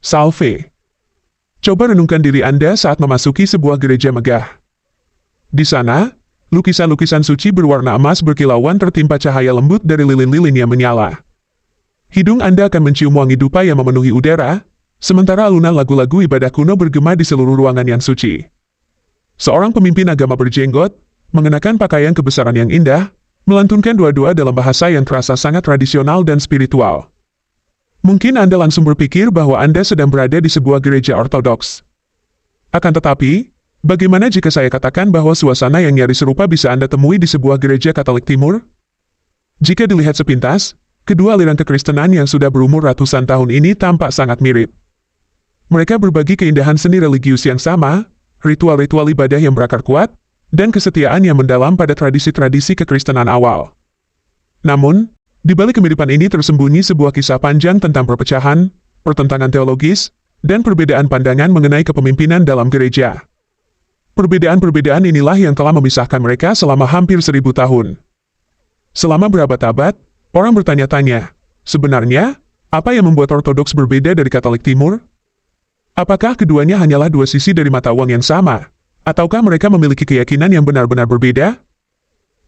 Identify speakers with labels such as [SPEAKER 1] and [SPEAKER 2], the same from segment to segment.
[SPEAKER 1] Salve. Coba renungkan diri Anda saat memasuki sebuah gereja megah. Di sana, lukisan-lukisan suci berwarna emas berkilauan tertimpa cahaya lembut dari lilin-lilin yang menyala. Hidung Anda akan mencium wangi dupa yang memenuhi udara, sementara alunan lagu-lagu ibadah kuno bergema di seluruh ruangan yang suci. Seorang pemimpin agama berjenggot, mengenakan pakaian kebesaran yang indah, melantunkan doa-doa dalam bahasa yang terasa sangat tradisional dan spiritual. Mungkin Anda langsung berpikir bahwa Anda sedang berada di sebuah gereja ortodoks. Akan tetapi, bagaimana jika saya katakan bahwa suasana yang nyaris serupa bisa Anda temui di sebuah gereja Katolik Timur? Jika dilihat sepintas, kedua aliran kekristenan yang sudah berumur ratusan tahun ini tampak sangat mirip. Mereka berbagi keindahan seni religius yang sama, ritual-ritual ibadah yang berakar kuat, dan kesetiaan yang mendalam pada tradisi-tradisi kekristenan awal. Namun, di balik kemiripan ini tersembunyi sebuah kisah panjang tentang perpecahan, pertentangan teologis, dan perbedaan pandangan mengenai kepemimpinan dalam gereja. Perbedaan-perbedaan inilah yang telah memisahkan mereka selama hampir 1000 tahun. Selama berabad-abad, orang bertanya-tanya, sebenarnya, apa yang membuat Ortodoks berbeda dari Katolik Timur? Apakah keduanya hanyalah dua sisi dari mata uang yang sama? Ataukah mereka memiliki keyakinan yang benar-benar berbeda?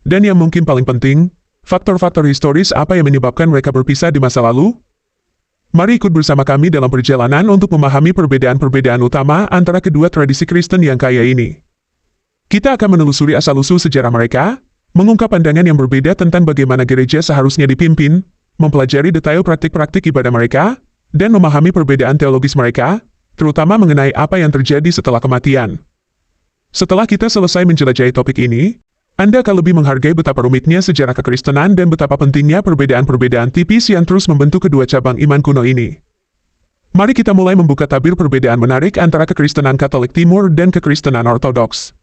[SPEAKER 1] Dan yang mungkin paling penting, faktor-faktor historis apa yang menyebabkan mereka berpisah di masa lalu? Mari ikut bersama kami dalam perjalanan untuk memahami perbedaan-perbedaan utama antara kedua tradisi Kristen yang kaya ini. Kita akan menelusuri asal-usul sejarah mereka, mengungkap pandangan yang berbeda tentang bagaimana gereja seharusnya dipimpin, mempelajari detail praktik-praktik ibadah mereka, dan memahami perbedaan teologis mereka, terutama mengenai apa yang terjadi setelah kematian. Setelah kita selesai menjelajahi topik ini, Anda akan lebih menghargai betapa rumitnya sejarah kekristenan dan betapa pentingnya perbedaan-perbedaan tipis yang terus membentuk kedua cabang iman kuno ini. Mari kita mulai membuka tabir perbedaan menarik antara kekristenan Katolik Timur dan kekristenan Ortodoks.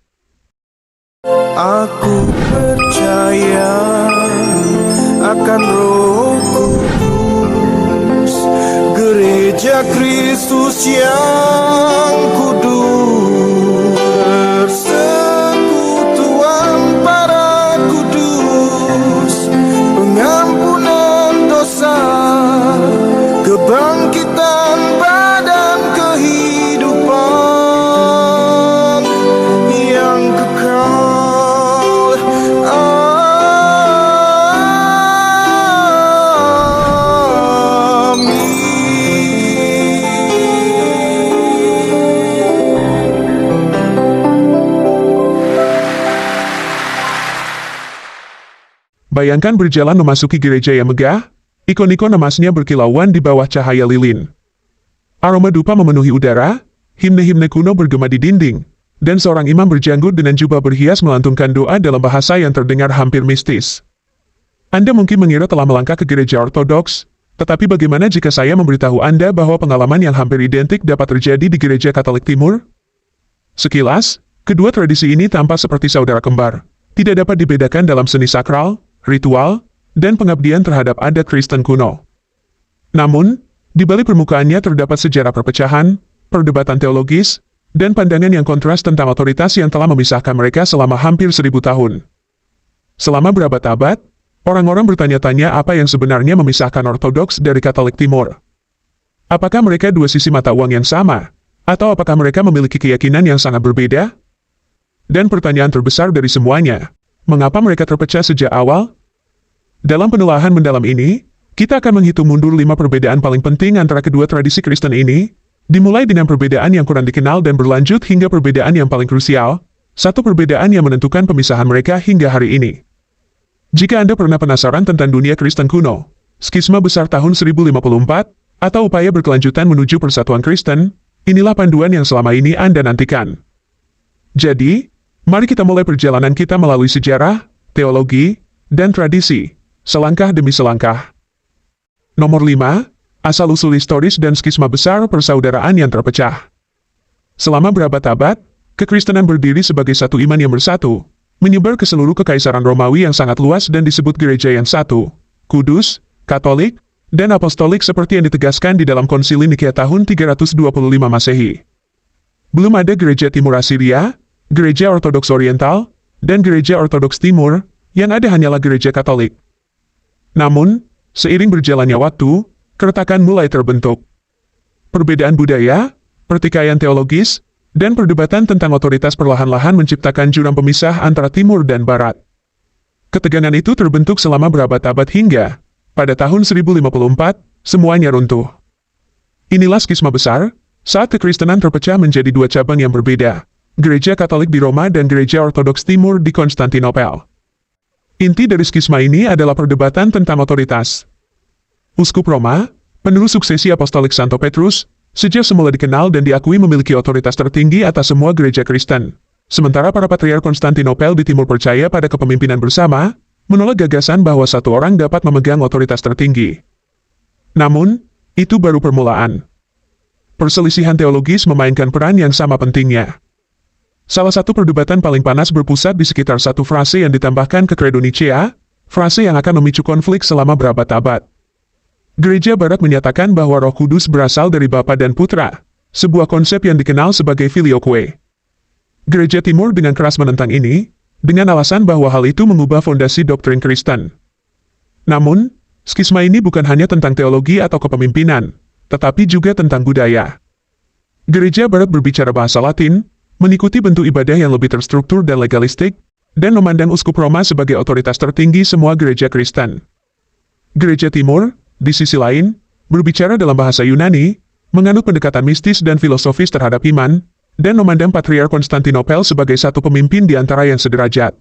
[SPEAKER 2] Aku percaya akan Roh Kudus, Gereja Kristus yang kudus, persekutuan para kudus, pengampunan dosa, kebangkitan badan, kehidupan yang kekal.
[SPEAKER 1] Bayangkan berjalan memasuki gereja yang megah, ikon-ikon emasnya berkilauan di bawah cahaya lilin. Aroma dupa memenuhi udara, himne-himne kuno bergema di dinding, dan seorang imam berjanggut dengan jubah berhias melantunkan doa dalam bahasa yang terdengar hampir mistis. Anda mungkin mengira telah melangkah ke gereja ortodoks, tetapi bagaimana jika saya memberitahu Anda bahwa pengalaman yang hampir identik dapat terjadi di gereja Katolik Timur? Sekilas, kedua tradisi ini tampak seperti saudara kembar, tidak dapat dibedakan dalam seni sakral, ritual, dan pengabdian terhadap adat Kristen kuno. Namun, di balik permukaannya terdapat sejarah perpecahan, perdebatan teologis, dan pandangan yang kontras tentang otoritas yang telah memisahkan mereka selama hampir 1000 tahun. Selama berabad-abad, orang-orang bertanya-tanya apa yang sebenarnya memisahkan Ortodoks dari Katolik Timur. Apakah mereka dua sisi mata uang yang sama? Atau apakah mereka memiliki keyakinan yang sangat berbeda? Dan pertanyaan terbesar dari semuanya, mengapa mereka terpecah sejak awal? Dalam penelaahan mendalam ini, kita akan menghitung mundur 5 perbedaan paling penting antara kedua tradisi Kristen ini, dimulai dengan perbedaan yang kurang dikenal dan berlanjut hingga perbedaan yang paling krusial, satu perbedaan yang menentukan pemisahan mereka hingga hari ini. Jika Anda pernah penasaran tentang dunia Kristen kuno, skisma besar tahun 1054, atau upaya berkelanjutan menuju persatuan Kristen, inilah panduan yang selama ini Anda nantikan. Jadi, mari kita mulai perjalanan kita melalui sejarah, teologi, dan tradisi, selangkah demi selangkah. Nomor 5, asal-usul historis dan skisma besar persaudaraan yang terpecah. Selama berabad-abad, kekristenan berdiri sebagai satu iman yang bersatu, menyebar ke seluruh kekaisaran Romawi yang sangat luas dan disebut gereja yang satu, kudus, katolik, dan apostolik seperti yang ditegaskan di dalam konsili Nikea tahun 325 Masehi. Belum ada gereja Timur Asiria, gereja Ortodoks Oriental, dan gereja Ortodoks Timur, yang ada hanyalah gereja Katolik. Namun, seiring berjalannya waktu, keretakan mulai terbentuk. Perbedaan budaya, pertikaian teologis, dan perdebatan tentang otoritas perlahan-lahan menciptakan jurang pemisah antara timur dan barat. Ketegangan itu terbentuk selama berabad-abad hingga, pada tahun 1054, semuanya runtuh. Inilah skisma besar, saat kekristenan terpecah menjadi dua cabang yang berbeda, Gereja Katolik di Roma dan Gereja Ortodoks Timur di Konstantinopel. Inti dari skisma ini adalah perdebatan tentang otoritas. Uskup Roma, penerus suksesi apostolik Santo Petrus, sejak semula dikenal dan diakui memiliki otoritas tertinggi atas semua gereja Kristen. Sementara para patriark Konstantinopel di timur percaya pada kepemimpinan bersama, menolak gagasan bahwa satu orang dapat memegang otoritas tertinggi. Namun, itu baru permulaan. Perselisihan teologis memainkan peran yang sama pentingnya. Salah satu perdebatan paling panas berpusat di sekitar satu frase yang ditambahkan ke Credo Nicea, frase yang akan memicu konflik selama berabad-abad. Gereja Barat menyatakan bahwa Roh Kudus berasal dari Bapa dan Putra, sebuah konsep yang dikenal sebagai filioque. Gereja Timur dengan keras menentang ini, dengan alasan bahwa hal itu mengubah fondasi doktrin Kristen. Namun, skisma ini bukan hanya tentang teologi atau kepemimpinan, tetapi juga tentang budaya. Gereja Barat berbicara bahasa Latin, mengikuti bentuk ibadah yang lebih terstruktur dan legalistik, dan memandang Uskup Roma sebagai otoritas tertinggi semua gereja Kristen. Gereja Timur, di sisi lain, berbicara dalam bahasa Yunani, menganut pendekatan mistis dan filosofis terhadap iman, dan memandang Patriark Konstantinopel sebagai satu pemimpin di antara yang sederajat.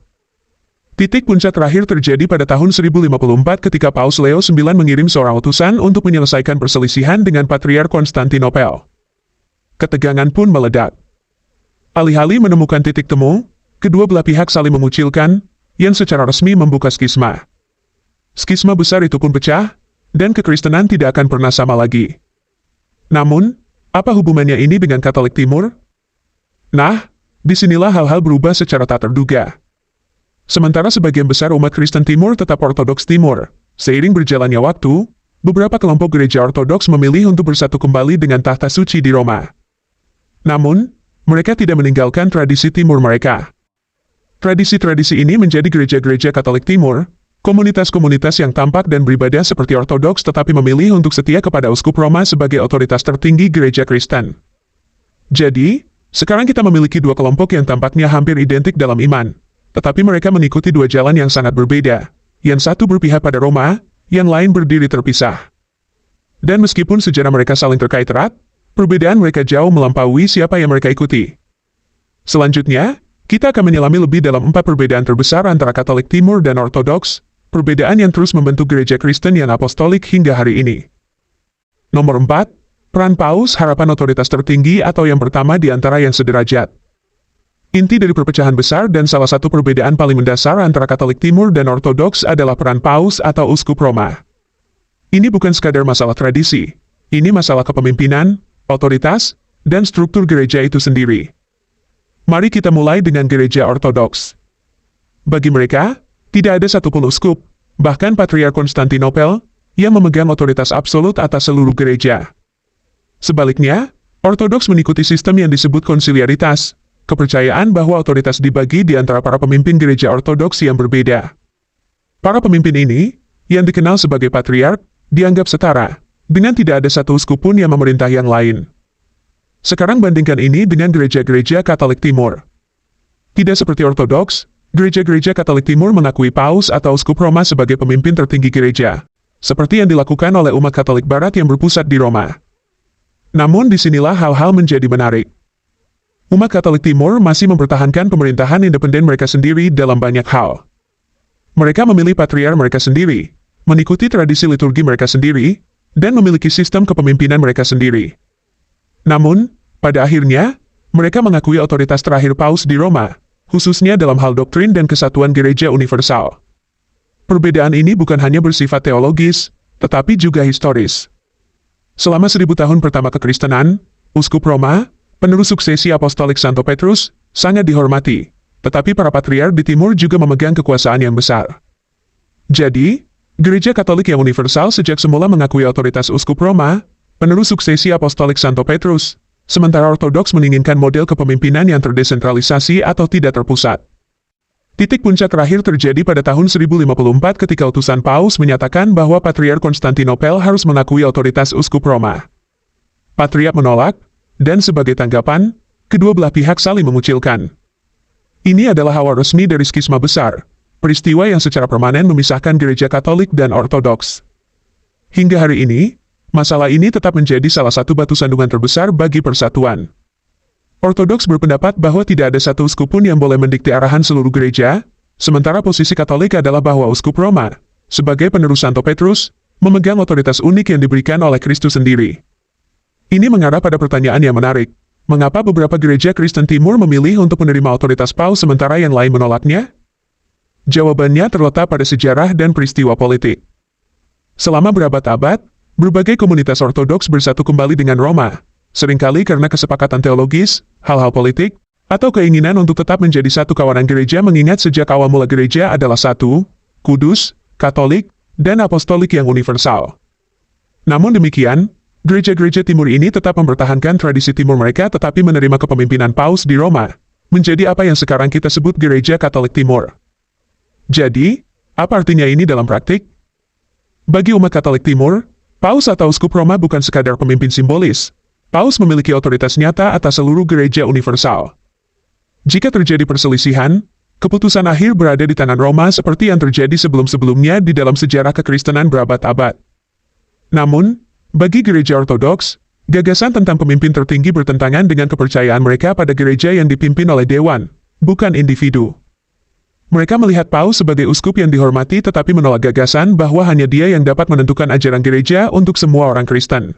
[SPEAKER 1] Titik puncak terakhir terjadi pada tahun 1054 ketika Paus Leo IX mengirim seorang utusan untuk menyelesaikan perselisihan dengan Patriark Konstantinopel. Ketegangan pun meledak. Alih-alih menemukan titik temu, kedua belah pihak saling mengucilkan, yang secara resmi membuka skisma. Skisma besar itu pun pecah, dan kekristenan tidak akan pernah sama lagi. Namun, apa hubungannya ini dengan Katolik Timur? Nah, disinilah hal-hal berubah secara tak terduga. Sementara sebagian besar umat Kristen Timur tetap Ortodoks Timur, seiring berjalannya waktu, beberapa kelompok gereja Ortodoks memilih untuk bersatu kembali dengan tahta suci di Roma. Namun, mereka tidak meninggalkan tradisi Timur mereka. Tradisi-tradisi ini menjadi gereja-gereja Katolik Timur, komunitas-komunitas yang tampak dan beribadah seperti Ortodoks tetapi memilih untuk setia kepada Uskup Roma sebagai otoritas tertinggi gereja Kristen. Jadi, sekarang kita memiliki dua kelompok yang tampaknya hampir identik dalam iman, tetapi mereka mengikuti dua jalan yang sangat berbeda. Yang satu berpihak pada Roma, yang lain berdiri terpisah. Dan meskipun sejarah mereka saling terkait erat, perbedaan mereka jauh melampaui siapa yang mereka ikuti. Selanjutnya, kita akan menyelami lebih dalam 4 perbedaan terbesar antara Katolik Timur dan Ortodoks, perbedaan yang terus membentuk gereja Kristen yang apostolik hingga hari ini. Nomor 4, peran Paus, harapan otoritas tertinggi atau yang pertama di antara yang sederajat. Inti dari perpecahan besar dan salah satu perbedaan paling mendasar antara Katolik Timur dan Ortodoks adalah peran Paus atau Uskup Roma. Ini bukan sekadar masalah tradisi, ini masalah kepemimpinan, otoritas, dan struktur gereja itu sendiri. Mari kita mulai dengan gereja Ortodoks. Bagi mereka, tidak ada satupun uskup, bahkan Patriark Konstantinopel, yang memegang otoritas absolut atas seluruh gereja. Sebaliknya, Ortodoks mengikuti sistem yang disebut konsiliaritas, kepercayaan bahwa otoritas dibagi di antara para pemimpin gereja Ortodoks yang berbeda. Para pemimpin ini, yang dikenal sebagai patriark, dianggap setara, dengan tidak ada satu uskup pun yang memerintah yang lain. Sekarang bandingkan ini dengan gereja-gereja Katolik Timur. Tidak seperti Ortodoks, gereja-gereja Katolik Timur mengakui Paus atau Uskup Roma sebagai pemimpin tertinggi gereja, seperti yang dilakukan oleh umat Katolik Barat yang berpusat di Roma. Namun disinilah hal-hal menjadi menarik. Umat Katolik Timur masih mempertahankan pemerintahan independen mereka sendiri dalam banyak hal. Mereka memilih patriark mereka sendiri, mengikuti tradisi liturgi mereka sendiri, dan memiliki sistem kepemimpinan mereka sendiri. Namun, pada akhirnya, mereka mengakui otoritas terakhir Paus di Roma, khususnya dalam hal doktrin dan kesatuan gereja universal. Perbedaan ini bukan hanya bersifat teologis, tetapi juga historis. Selama 1000 tahun pertama kekristenan, Uskup Roma, penerus suksesi apostolik Santo Petrus, sangat dihormati, tetapi para patriark di timur juga memegang kekuasaan yang besar. Jadi, gereja Katolik yang universal sejak semula mengakui otoritas Uskup Roma, penerus suksesi apostolik Santo Petrus, sementara Ortodoks menginginkan model kepemimpinan yang terdesentralisasi atau tidak terpusat. Titik puncak terakhir terjadi pada tahun 1054 ketika utusan Paus menyatakan bahwa Patriark Konstantinopel harus mengakui otoritas Uskup Roma. Patriark menolak, dan sebagai tanggapan, kedua belah pihak saling mengucilkan. Ini adalah awal resmi dari skisma besar, peristiwa yang secara permanen memisahkan gereja Katolik dan Ortodoks. Hingga hari ini, masalah ini tetap menjadi salah satu batu sandungan terbesar bagi persatuan. Ortodoks berpendapat bahwa tidak ada satu uskup pun yang boleh mendikte arahan seluruh gereja, sementara posisi Katolik adalah bahwa uskup Roma, sebagai penerus Santo Petrus, memegang otoritas unik yang diberikan oleh Kristus sendiri. Ini mengarah pada pertanyaan yang menarik. Mengapa beberapa gereja Kristen Timur memilih untuk menerima otoritas Paus sementara yang lain menolaknya? Jawabannya terletak pada sejarah dan peristiwa politik. Selama berabad-abad, berbagai komunitas Ortodoks bersatu kembali dengan Roma, seringkali karena kesepakatan teologis, hal-hal politik, atau keinginan untuk tetap menjadi satu kawanan gereja mengingat sejak awal mula gereja adalah satu, kudus, Katolik, dan apostolik yang universal. Namun demikian, gereja-gereja timur ini tetap mempertahankan tradisi timur mereka tetapi menerima kepemimpinan Paus di Roma, menjadi apa yang sekarang kita sebut gereja Katolik Timur. Jadi, apa artinya ini dalam praktik? Bagi umat Katolik Timur, Paus atau Uskup Roma bukan sekadar pemimpin simbolis. Paus memiliki otoritas nyata atas seluruh gereja universal. Jika terjadi perselisihan, keputusan akhir berada di tangan Roma seperti yang terjadi sebelum-sebelumnya di dalam sejarah kekristenan berabad-abad. Namun, bagi gereja Ortodoks, gagasan tentang pemimpin tertinggi bertentangan dengan kepercayaan mereka pada gereja yang dipimpin oleh dewan, bukan individu. Mereka melihat Paus sebagai uskup yang dihormati tetapi menolak gagasan bahwa hanya dia yang dapat menentukan ajaran gereja untuk semua orang Kristen.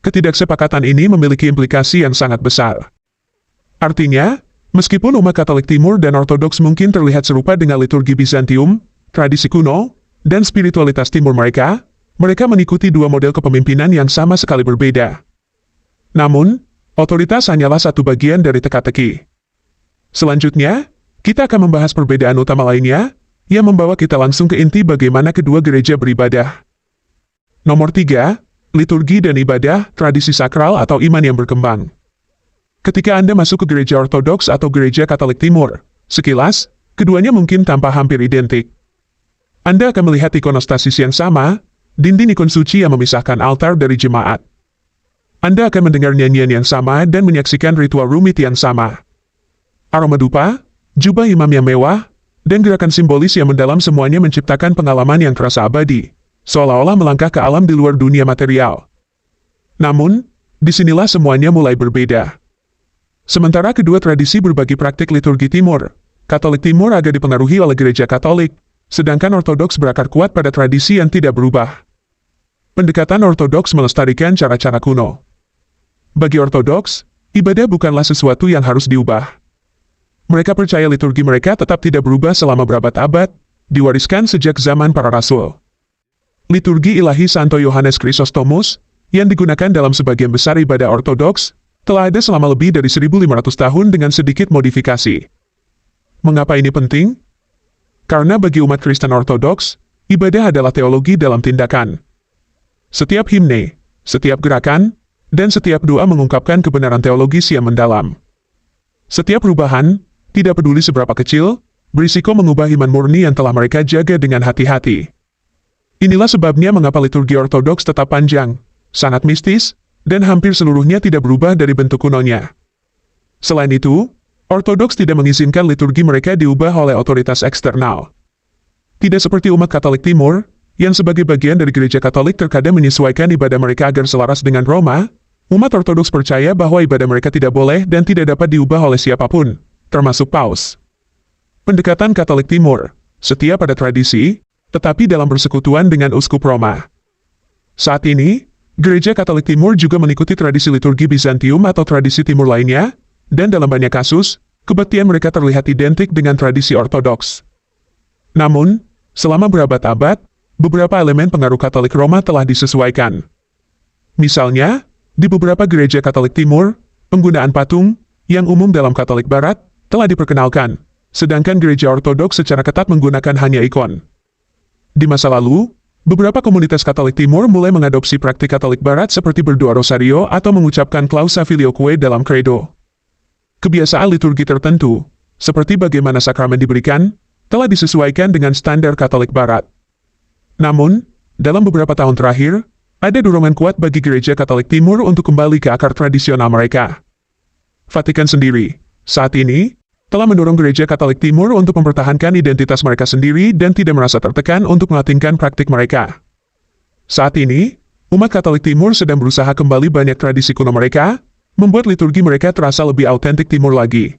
[SPEAKER 1] Ketidaksepakatan ini memiliki implikasi yang sangat besar. Artinya, meskipun umat Katolik Timur dan Ortodoks mungkin terlihat serupa dengan liturgi Bizantium, tradisi kuno, dan spiritualitas timur mereka mengikuti dua model kepemimpinan yang sama sekali berbeda. Namun, otoritas hanyalah satu bagian dari teka-teki. Selanjutnya, kita akan membahas perbedaan utama lainnya, yang membawa kita langsung ke inti bagaimana kedua gereja beribadah. Nomor 3, liturgi dan ibadah, tradisi sakral atau iman yang berkembang. Ketika Anda masuk ke gereja Ortodoks atau gereja Katolik Timur, sekilas, keduanya mungkin tampak hampir identik. Anda akan melihat ikonostasis yang sama, dinding ikon suci yang memisahkan altar dari jemaat. Anda akan mendengar nyanyian yang sama dan menyaksikan ritual rumit yang sama. Aroma dupa, jubah imam yang mewah, dan gerakan simbolis yang mendalam semuanya menciptakan pengalaman yang terasa abadi, seolah-olah melangkah ke alam di luar dunia material. Namun, disinilah semuanya mulai berbeda. Sementara kedua tradisi berbagi praktik liturgi timur, Katolik Timur agak dipengaruhi oleh gereja Katolik, sedangkan Ortodoks berakar kuat pada tradisi yang tidak berubah. Pendekatan Ortodoks melestarikan cara-cara kuno. Bagi Ortodoks, ibadah bukanlah sesuatu yang harus diubah. Mereka percaya liturgi mereka tetap tidak berubah selama berabad-abad, diwariskan sejak zaman para rasul. Liturgi ilahi Santo Yohanes Chrysostomus, yang digunakan dalam sebagian besar ibadah Ortodoks, telah ada selama lebih dari 1.500 tahun dengan sedikit modifikasi. Mengapa ini penting? Karena bagi umat Kristen Ortodoks, ibadah adalah teologi dalam tindakan. Setiap himne, setiap gerakan, dan setiap doa mengungkapkan kebenaran teologis yang mendalam. Setiap perubahan, tidak peduli seberapa kecil, berisiko mengubah iman murni yang telah mereka jaga dengan hati-hati. Inilah sebabnya mengapa liturgi Ortodoks tetap panjang, sangat mistis, dan hampir seluruhnya tidak berubah dari bentuk kunonya. Selain itu, Ortodoks tidak mengizinkan liturgi mereka diubah oleh otoritas eksternal. Tidak seperti umat Katolik Timur, yang sebagai bagian dari gereja Katolik terkadang menyesuaikan ibadah mereka agar selaras dengan Roma, umat Ortodoks percaya bahwa ibadah mereka tidak boleh dan tidak dapat diubah oleh siapapun, termasuk Paus. Pendekatan Katolik Timur, setia pada tradisi, tetapi dalam persekutuan dengan Uskup Roma. Saat ini, gereja Katolik Timur juga mengikuti tradisi liturgi Bizantium atau tradisi Timur lainnya, dan dalam banyak kasus, kebaktian mereka terlihat identik dengan tradisi Ortodoks. Namun, selama berabad-abad, beberapa elemen pengaruh Katolik Roma telah disesuaikan. Misalnya, di beberapa gereja Katolik Timur, penggunaan patung, yang umum dalam Katolik Barat, telah diperkenalkan, sedangkan gereja Ortodoks secara ketat menggunakan hanya ikon. Di masa lalu, beberapa komunitas Katolik Timur mulai mengadopsi praktik Katolik Barat seperti berdoa rosario atau mengucapkan klausa filioque dalam kredo. Kebiasaan liturgi tertentu, seperti bagaimana sakramen diberikan, telah disesuaikan dengan standar Katolik Barat. Namun, dalam beberapa tahun terakhir, Ada dorongan kuat bagi gereja Katolik Timur untuk kembali ke akar tradisional mereka. Vatikan sendiri, saat ini, telah mendorong gereja Katolik Timur untuk mempertahankan identitas mereka sendiri dan tidak merasa tertekan untuk melatihkan praktik mereka. Saat ini, umat Katolik Timur sedang berusaha kembali banyak tradisi kuno mereka, membuat liturgi mereka terasa lebih autentik Timur lagi.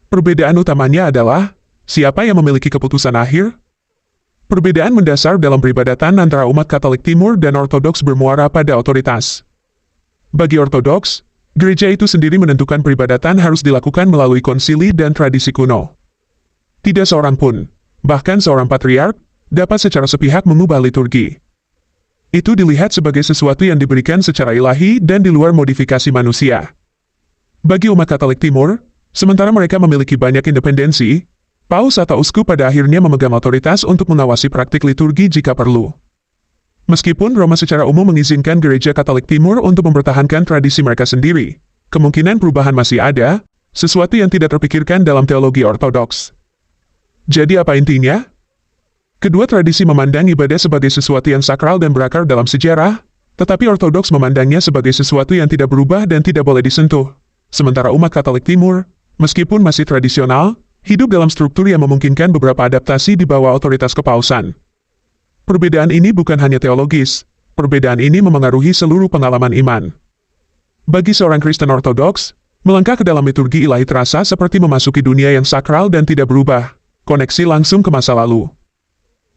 [SPEAKER 1] Perbedaan utamanya adalah, siapa yang memiliki keputusan akhir? Perbedaan mendasar dalam peribadatan antara umat Katolik Timur dan Ortodoks bermuara pada otoritas. Bagi Ortodoks, gereja itu sendiri menentukan peribadatan harus dilakukan melalui konsili dan tradisi kuno. Tidak seorang pun, bahkan seorang patriark, dapat secara sepihak mengubah liturgi. Itu dilihat sebagai sesuatu yang diberikan secara ilahi dan di luar modifikasi manusia. Bagi umat Katolik Timur, sementara mereka memiliki banyak independensi, paus atau uskup pada akhirnya memegang otoritas untuk mengawasi praktik liturgi jika perlu. Meskipun Roma secara umum mengizinkan gereja Katolik Timur untuk mempertahankan tradisi mereka sendiri, kemungkinan perubahan masih ada, sesuatu yang tidak terpikirkan dalam teologi Ortodoks. Jadi apa intinya? Kedua tradisi memandang ibadah sebagai sesuatu yang sakral dan berakar dalam sejarah, tetapi Ortodoks memandangnya sebagai sesuatu yang tidak berubah dan tidak boleh disentuh. Sementara umat Katolik Timur, meskipun masih tradisional, hidup dalam struktur yang memungkinkan beberapa adaptasi di bawah otoritas kepausan. Perbedaan ini bukan hanya teologis, perbedaan ini memengaruhi seluruh pengalaman iman. Bagi seorang Kristen Ortodoks, melangkah ke dalam liturgi ilahi terasa seperti memasuki dunia yang sakral dan tidak berubah, koneksi langsung ke masa lalu.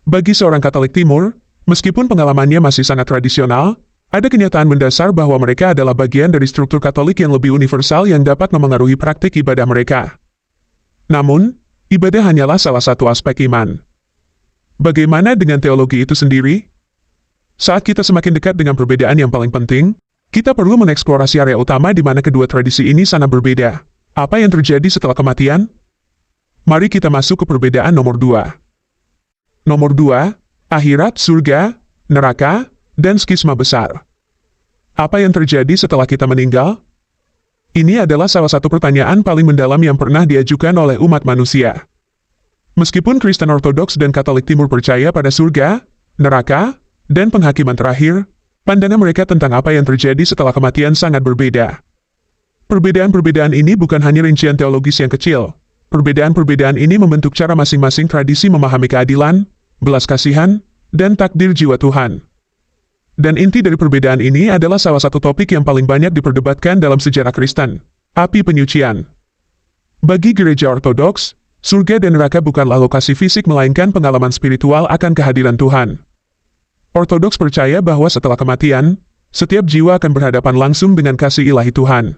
[SPEAKER 1] Bagi seorang Katolik Timur, meskipun pengalamannya masih sangat tradisional, ada kenyataan mendasar bahwa mereka adalah bagian dari struktur Katolik yang lebih universal yang dapat memengaruhi praktik ibadah mereka. Namun, ibadah hanyalah salah satu aspek iman. Bagaimana dengan teologi itu sendiri? Saat kita semakin dekat dengan perbedaan yang paling penting, kita perlu mengeksplorasi area utama di mana kedua tradisi ini sangat berbeda. Apa yang terjadi setelah kematian? Mari kita masuk ke perbedaan nomor 2. Nomor 2, akhirat, surga, neraka, dan skisma besar. Apa yang terjadi setelah kita meninggal? Ini adalah salah satu pertanyaan paling mendalam yang pernah diajukan oleh umat manusia. Meskipun Kristen Ortodoks dan Katolik Timur percaya pada surga, neraka, dan penghakiman terakhir, pandangan mereka tentang apa yang terjadi setelah kematian sangat berbeda. Perbedaan-perbedaan ini bukan hanya rincian teologis yang kecil. Perbedaan-perbedaan ini membentuk cara masing-masing tradisi memahami keadilan, belas kasihan, dan takdir jiwa Tuhan. Dan inti dari perbedaan ini adalah salah satu topik yang paling banyak diperdebatkan dalam sejarah Kristen, api penyucian. Bagi gereja Ortodoks, surga dan neraka bukanlah lokasi fisik melainkan pengalaman spiritual akan kehadiran Tuhan. Ortodoks percaya bahwa setelah kematian, setiap jiwa akan berhadapan langsung dengan kasih ilahi Tuhan.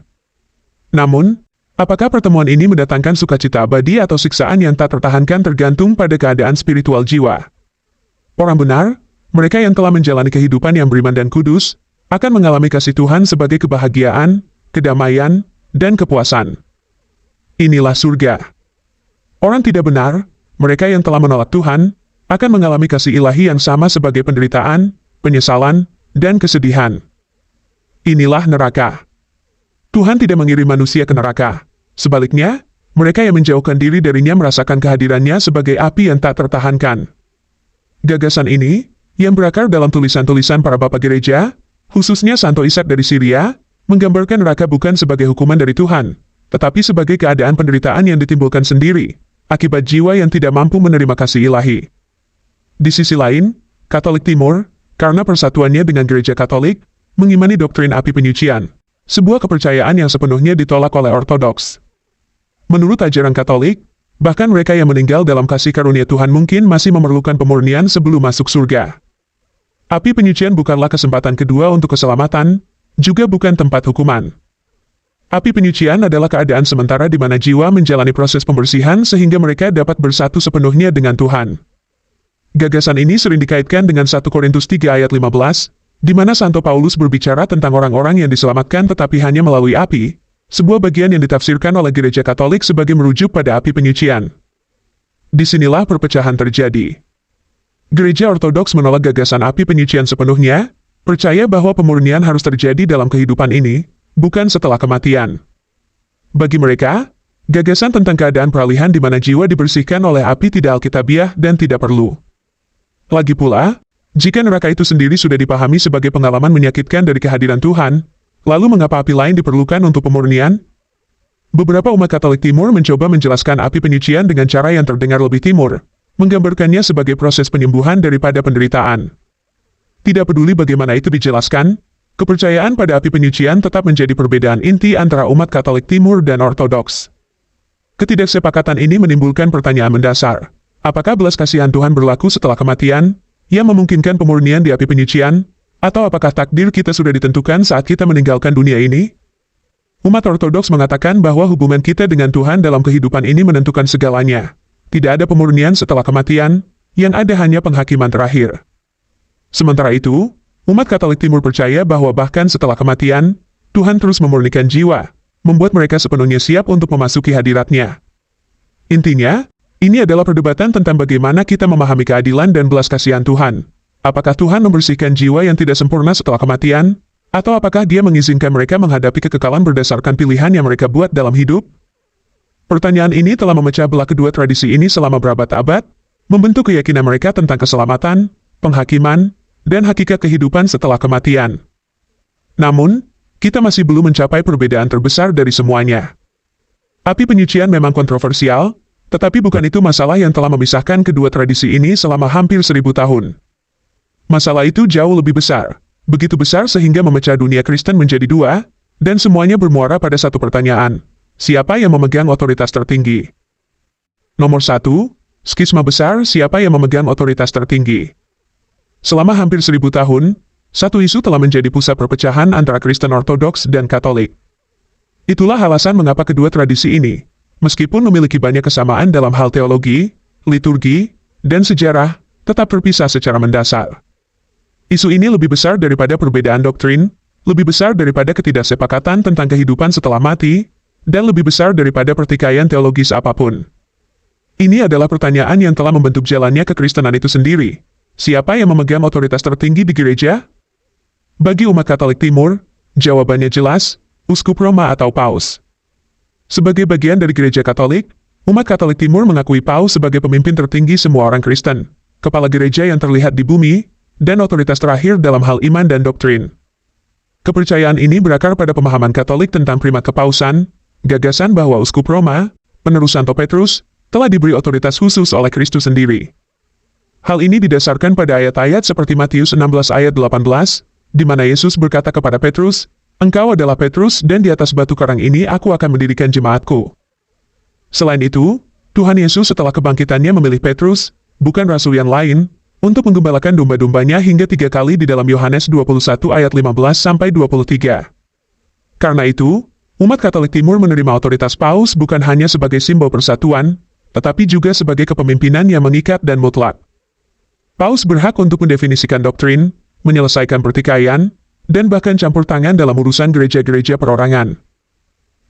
[SPEAKER 1] Namun, apakah pertemuan ini mendatangkan sukacita abadi atau siksaan yang tak tertahankan tergantung pada keadaan spiritual jiwa. Orang benar, mereka yang telah menjalani kehidupan yang beriman dan kudus, akan mengalami kasih Tuhan sebagai kebahagiaan, kedamaian, dan kepuasan. Inilah surga. Orang tidak benar, mereka yang telah menolak Tuhan, akan mengalami kasih ilahi yang sama sebagai penderitaan, penyesalan, dan kesedihan. Inilah neraka. Tuhan tidak mengirim manusia ke neraka. Sebaliknya, mereka yang menjauhkan diri darinya merasakan kehadirannya sebagai api yang tak tertahankan. Gagasan ini, yang berakar dalam tulisan-tulisan para bapak gereja, khususnya Santo Ishak dari Syria, menggambarkan neraka bukan sebagai hukuman dari Tuhan, tetapi sebagai keadaan penderitaan yang ditimbulkan sendiri, akibat jiwa yang tidak mampu menerima kasih ilahi. Di sisi lain, Katolik Timur, karena persatuannya dengan gereja Katolik, mengimani doktrin api penyucian, sebuah kepercayaan yang sepenuhnya ditolak oleh Ortodoks. Menurut ajaran Katolik, bahkan mereka yang meninggal dalam kasih karunia Tuhan mungkin masih memerlukan pemurnian sebelum masuk surga. Api penyucian bukanlah kesempatan kedua untuk keselamatan, juga bukan tempat hukuman. Api penyucian adalah keadaan sementara di mana jiwa menjalani proses pembersihan sehingga mereka dapat bersatu sepenuhnya dengan Tuhan. Gagasan ini sering dikaitkan dengan 1 Korintus 3 ayat 15, di mana Santo Paulus berbicara tentang orang-orang yang diselamatkan tetapi hanya melalui api, sebuah bagian yang ditafsirkan oleh gereja Katolik sebagai merujuk pada api penyucian. Disinilah perpecahan terjadi. Gereja Ortodoks menolak gagasan api penyucian sepenuhnya, percaya bahwa pemurnian harus terjadi dalam kehidupan ini, bukan setelah kematian. Bagi mereka, gagasan tentang keadaan peralihan di mana jiwa dibersihkan oleh api tidak alkitabiah dan tidak perlu. Lagi pula, Jika neraka itu sendiri sudah dipahami sebagai pengalaman menyakitkan dari kehadiran Tuhan, lalu mengapa api lain diperlukan untuk pemurnian? Beberapa umat Katolik Timur mencoba menjelaskan api penyucian dengan cara yang terdengar lebih timur, menggambarkannya sebagai proses penyembuhan daripada penderitaan. Tidak peduli bagaimana itu dijelaskan, kepercayaan pada api penyucian tetap menjadi perbedaan inti antara umat Katolik Timur dan Ortodoks. Ketidaksepakatan ini menimbulkan pertanyaan mendasar. Apakah belas kasihan Tuhan berlaku setelah kematian, yang memungkinkan pemurnian di api penyucian, atau apakah takdir kita sudah ditentukan saat kita meninggalkan dunia ini? Umat Ortodoks mengatakan bahwa hubungan kita dengan Tuhan dalam kehidupan ini menentukan segalanya. Tidak ada pemurnian setelah kematian, yang ada hanya penghakiman terakhir. Sementara itu, umat Katolik Timur percaya bahwa bahkan setelah kematian, Tuhan terus memurnikan jiwa, membuat mereka sepenuhnya siap untuk memasuki hadirat-Nya. Intinya, ini adalah perdebatan tentang bagaimana kita memahami keadilan dan belas kasihan Tuhan. Apakah Tuhan membersihkan jiwa yang tidak sempurna setelah kematian? Atau apakah Dia mengizinkan mereka menghadapi kekekalan berdasarkan pilihan yang mereka buat dalam hidup? Pertanyaan ini telah memecah belah kedua tradisi ini selama berabad-abad, membentuk keyakinan mereka tentang keselamatan, penghakiman, dan hakikat kehidupan setelah kematian. Namun, kita masih belum mencapai perbedaan terbesar dari semuanya. Api penyucian memang kontroversial, tetapi bukan itu masalah yang telah memisahkan kedua tradisi ini selama hampir 1000 tahun. Masalah itu jauh lebih besar, begitu besar sehingga memecah dunia Kristen menjadi dua, dan semuanya bermuara pada satu pertanyaan: siapa yang memegang otoritas tertinggi? Nomor 1, skisma besar, siapa yang memegang otoritas tertinggi? Selama hampir 1000 tahun, satu isu telah menjadi pusat perpecahan antara Kristen Ortodoks dan Katolik. Itulah alasan mengapa kedua tradisi ini, meskipun memiliki banyak kesamaan dalam hal teologi, liturgi, dan sejarah, tetap terpisah secara mendasar. Isu ini lebih besar daripada perbedaan doktrin, lebih besar daripada ketidaksepakatan tentang kehidupan setelah mati, dan lebih besar daripada pertikaian teologis apapun. Ini adalah pertanyaan yang telah membentuk jalannya kekristenan itu sendiri. Siapa yang memegang otoritas tertinggi di gereja? Bagi umat Katolik Timur, jawabannya jelas, Uskup Roma atau Paus. Sebagai bagian dari gereja Katolik, umat Katolik Timur mengakui Paus sebagai pemimpin tertinggi semua orang Kristen, kepala gereja yang terlihat di bumi, dan otoritas terakhir dalam hal iman dan doktrin. Kepercayaan ini berakar pada pemahaman Katolik tentang primat kepausan, gagasan bahwa Uskup Roma, penerus Santo Petrus, telah diberi otoritas khusus oleh Kristus sendiri. Hal ini didasarkan pada ayat-ayat seperti Matius 16 ayat 18, di mana Yesus berkata kepada Petrus, "Engkau adalah Petrus, dan di atas batu karang ini aku akan mendirikan jemaatku." Selain itu, Tuhan Yesus setelah kebangkitannya memilih Petrus, bukan rasul yang lain, untuk menggembalakan domba-dombanya hingga 3 kali di dalam Yohanes 21 ayat 15-23. Karena itu, umat Katolik Timur menerima otoritas Paus bukan hanya sebagai simbol persatuan, tetapi juga sebagai kepemimpinan yang mengikat dan mutlak. Paus berhak untuk mendefinisikan doktrin, menyelesaikan pertikaian, dan bahkan campur tangan dalam urusan gereja-gereja perorangan.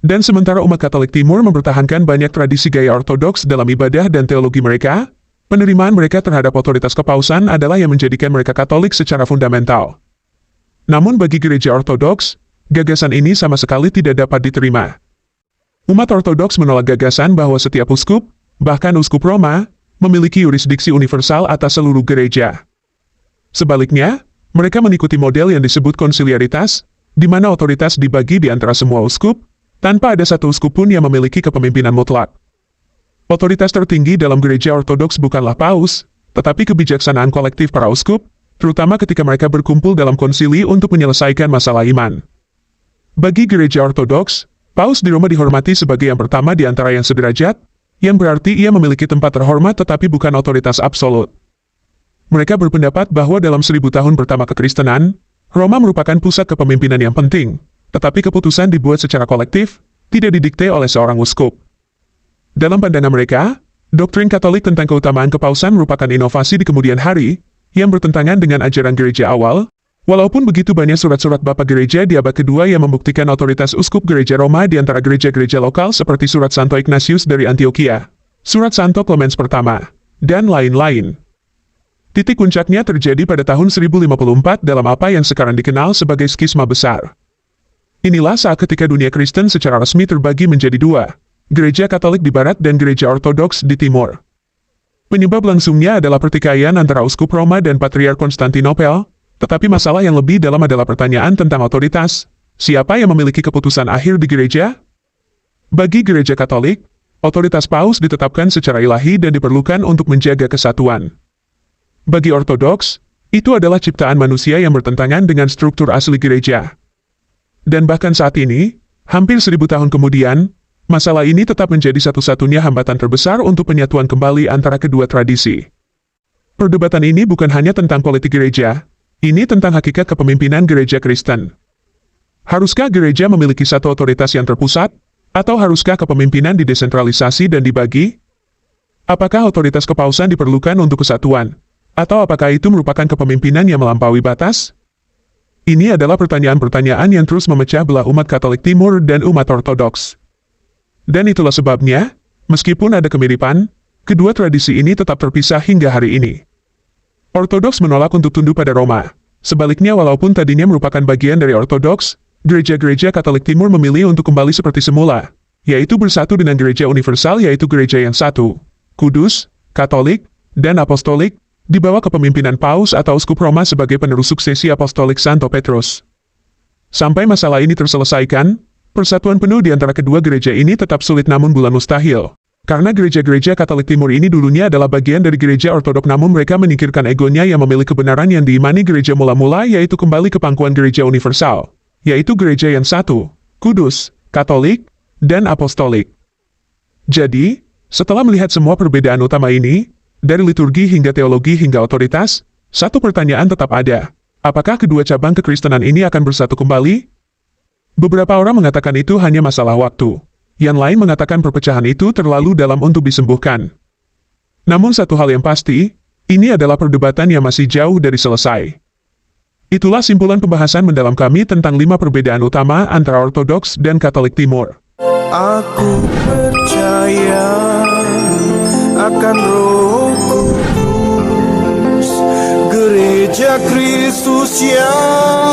[SPEAKER 1] Dan sementara umat Katolik Timur mempertahankan banyak tradisi gaya ortodoks dalam ibadah dan teologi mereka, penerimaan mereka terhadap otoritas kepausan adalah yang menjadikan mereka Katolik secara fundamental. Namun bagi gereja ortodoks, gagasan ini sama sekali tidak dapat diterima. Umat ortodoks menolak gagasan bahwa setiap uskup, bahkan Uskup Roma, memiliki yurisdiksi universal atas seluruh gereja. Sebaliknya, mereka mengikuti model yang disebut konsiliaritas, di mana otoritas dibagi di antara semua uskup, tanpa ada satu uskup pun yang memiliki kepemimpinan mutlak. Otoritas tertinggi dalam gereja ortodoks bukanlah paus, tetapi kebijaksanaan kolektif para uskup, terutama ketika mereka berkumpul dalam konsili untuk menyelesaikan masalah iman. Bagi gereja ortodoks, paus di Roma dihormati sebagai yang pertama di antara yang sederajat, yang berarti ia memiliki tempat terhormat tetapi bukan otoritas absolut. Mereka berpendapat bahwa dalam 1000 tahun pertama kekristenan, Roma merupakan pusat kepemimpinan yang penting, tetapi keputusan dibuat secara kolektif, tidak didikte oleh seorang uskup. Dalam pandangan mereka, doktrin Katolik tentang keutamaan kepausan merupakan inovasi di kemudian hari, yang bertentangan dengan ajaran gereja awal, walaupun begitu banyak surat-surat Bapak Gereja di abad kedua yang membuktikan otoritas uskup gereja Roma di antara gereja-gereja lokal seperti surat Santo Ignatius dari Antioquia, surat Santo Clemens pertama, dan lain-lain. Titik puncaknya terjadi pada tahun 1054 dalam apa yang sekarang dikenal sebagai skisma besar. Inilah saat ketika dunia Kristen secara resmi terbagi menjadi dua, gereja Katolik di barat dan gereja Ortodoks di timur. Penyebab langsungnya adalah pertikaian antara uskup Roma dan Patriark Konstantinopel, tetapi masalah yang lebih dalam adalah pertanyaan tentang otoritas. Siapa yang memiliki keputusan akhir di gereja? Bagi gereja Katolik, otoritas paus ditetapkan secara ilahi dan diperlukan untuk menjaga kesatuan. Bagi Ortodoks, itu adalah ciptaan manusia yang bertentangan dengan struktur asli gereja. Dan bahkan saat ini, hampir 1000 tahun kemudian, masalah ini tetap menjadi satu-satunya hambatan terbesar untuk penyatuan kembali antara kedua tradisi. Perdebatan ini bukan hanya tentang politik gereja, ini tentang hakikat kepemimpinan gereja Kristen. Haruskah gereja memiliki satu otoritas yang terpusat, atau haruskah kepemimpinan didesentralisasi dan dibagi? Apakah otoritas kepausan diperlukan untuk kesatuan, atau apakah itu merupakan kepemimpinan yang melampaui batas? Ini adalah pertanyaan-pertanyaan yang terus memecah belah umat Katolik Timur dan umat Ortodoks. Dan itulah sebabnya, meskipun ada kemiripan, kedua tradisi ini tetap terpisah hingga hari ini. Ortodoks menolak untuk tunduk pada Roma. Sebaliknya, walaupun tadinya merupakan bagian dari Ortodoks, gereja-gereja Katolik Timur memilih untuk kembali seperti semula, yaitu bersatu dengan gereja universal, yaitu gereja yang satu, kudus, Katolik, dan Apostolik, di bawah kepemimpinan Paus atau Uskup Roma sebagai penerus suksesi Apostolik Santo Petrus. Sampai masalah ini terselesaikan, persatuan penuh di antara kedua gereja ini tetap sulit namun bukan mustahil. Karena gereja-gereja Katolik Timur ini dulunya adalah bagian dari gereja Ortodok, namun mereka menyingkirkan egonya yang memiliki kebenaran yang diimani gereja mula-mula, yaitu kembali ke pangkuan gereja universal, yaitu gereja yang satu, kudus, Katolik, dan Apostolik. Jadi, setelah melihat semua perbedaan utama ini, dari liturgi hingga teologi hingga otoritas, satu pertanyaan tetap ada. Apakah kedua cabang kekristenan ini akan bersatu kembali? Beberapa orang mengatakan itu hanya masalah waktu. Yang lain mengatakan perpecahan itu terlalu dalam untuk disembuhkan. Namun satu hal yang pasti, ini adalah perdebatan yang masih jauh dari selesai. Itulah simpulan pembahasan mendalam kami tentang 5 perbedaan utama antara Ortodoks dan Katolik Timur.
[SPEAKER 2] Aku percaya akan Roh Kudus, gereja Kristus yang